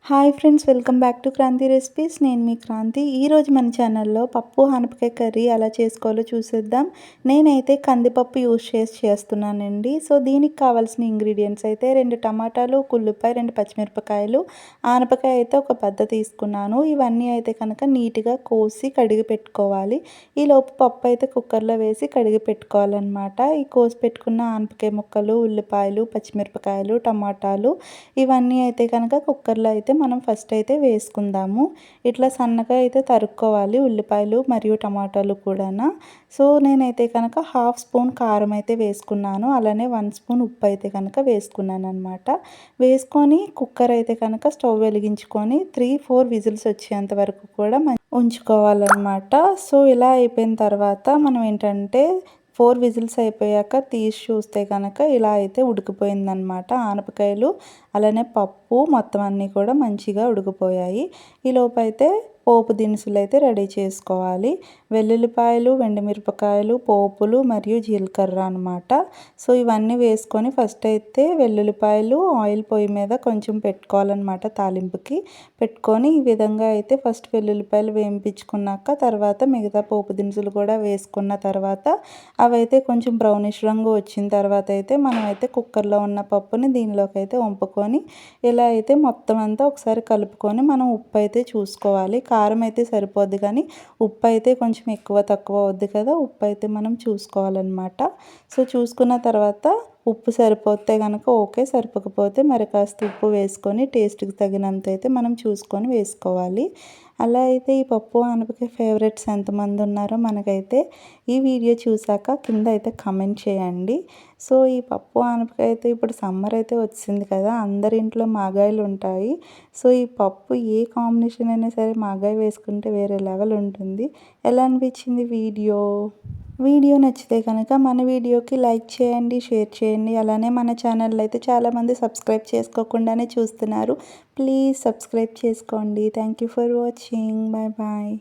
Hi friends, welcome back to Kranti recipes. నేను మీ క్రాంతి. ఈరోజు మన ఛానల్లో పప్పు ఆనపకాయ కర్రీ ఎలా చేసుకోవాలో చూసేద్దాం. నేనైతే కందిపప్పు యూజ్ చేస్తున్నానండి. సో దీనికి కావాల్సిన ఇంగ్రీడియంట్స్ అయితే 2 టమాటాలు, ఉల్లిపాయ, 2 పచ్చిమిరపకాయలు, ఆనపకాయ అయితే ఒక పెద్ద తీసుకున్నాను. ఇవన్నీ అయితే కనుక నీట్గా కోసి కడిగి పెట్టుకోవాలి. ఈలోపు పప్పు అయితే కుక్కర్లో వేసి కడిగి పెట్టుకోవాలన్నమాట. ఈ కోసి పెట్టుకున్న ఆనపకాయ ముక్కలు, ఉల్లిపాయలు, పచ్చిమిరపకాయలు, టమాటాలు ఇవన్నీ అయితే కనుక కుక్కర్లో అయితే మనం ఫస్ట్ అయితే వేసుకుందాము. ఇట్లా సన్నగా అయితే తరుక్కోవాలి ఉల్లిపాయలు మరియు టమాటాలు కూడాను. సో నేనైతే కనుక హాఫ్ స్పూన్ కారం అయితే వేసుకున్నాను. అలానే 1 స్పూన్ ఉప్పు అయితే కనుక వేసుకున్నాను అనమాట. వేసుకొని కుక్కర్ అయితే కనుక స్టవ్ వెలిగించుకొని 3-4 విజిల్స్ వచ్చేంత వరకు కూడా ఉంచుకోవాలన్నమాట. సో ఇలా అయిపోయిన తర్వాత మనం ఏంటంటే 4 విజిల్స్ అయిపోయాక తీసి చూస్తే కనుక ఇలా అయితే ఉడికిపోయిందనమాట. ఆనపకాయలు అలానే పప్పు మొత్తం అన్నీ కూడా మంచిగా ఉడికిపోయాయి. ఈలోపు అయితే పోపు దినుసులు అయితే రెడీ చేసుకోవాలి. వెల్లుల్లిపాయలు, మిరపకాయలు, పోపులు మరియు జీలకర్ర అనమాట. సో ఇవన్నీ వేసుకొని ఫస్ట్ అయితే వెల్లుల్లిపాయలు ఆయిల్ పొయ్యి మీద కొంచెం పెట్టుకోవాలన్నమాట. తాలింపుకి పెట్టుకొని ఈ విధంగా అయితే ఫస్ట్ వెల్లుల్లిపాయలు వేయించుకున్నాక తర్వాత మిగతా పోపు దినుసులు కూడా వేసుకున్న తర్వాత అవైతే కొంచెం బ్రౌనిష్ రంగు వచ్చిన తర్వాత అయితే మనమైతే కుక్కర్లో ఉన్న పప్పుని దీనిలోకి అయితే వంపుకొని ఇలా అయితే మొత్తం అంతా ఒకసారి కలుపుకొని మనం ఉప్పు అయితే చూసుకోవాలి. కారం అయితే సరిపోద్ది, కానీ ఉప్పు అయితే కొంచెం ఎక్కువ తక్కువ అవుద్ది కదా, ఉప్పు అయితే మనం చూసుకోవాలన్నమాట. సో చూసుకున్న తర్వాత ఉప్పు సరిపోతే కనుక ఓకే, సరిపోకపోతే మరి కాస్త ఉప్పు వేసుకొని టేస్ట్కి తగినంత అయితే మనం చూసుకొని వేసుకోవాలి. అలా అయితే ఈ పప్పు ఆనపకాయ ఫేవరెట్స్ ఎంతమంది ఉన్నారో మనకైతే ఈ వీడియో చూసాక కింద అయితే కమెంట్ చేయండి. సో ఈ పప్పు ఆనపకాయ అయితే ఇప్పుడు సమ్మర్ అయితే వచ్చింది కదా, అందరి ఇంట్లో మాగాయలు ఉంటాయి. సో ఈ పప్పు ఏ కాంబినేషన్ అయినా సరే మాగాయ వేసుకుంటే వేరే లెవెల్ ఉంటుంది. ఎలా అనిపించింది వీడియో నచ్చితే కనుక మన వీడియోకి లైక్ చేయండి, షేర్ చేయండి. అలానే మన ఛానల్ అయితే చాలామంది సబ్స్క్రైబ్ చేసుకోకుండానే చూస్తున్నారు. ప్లీజ్ సబ్స్క్రైబ్ చేసుకోండి. Thank you for watching. Bye bye.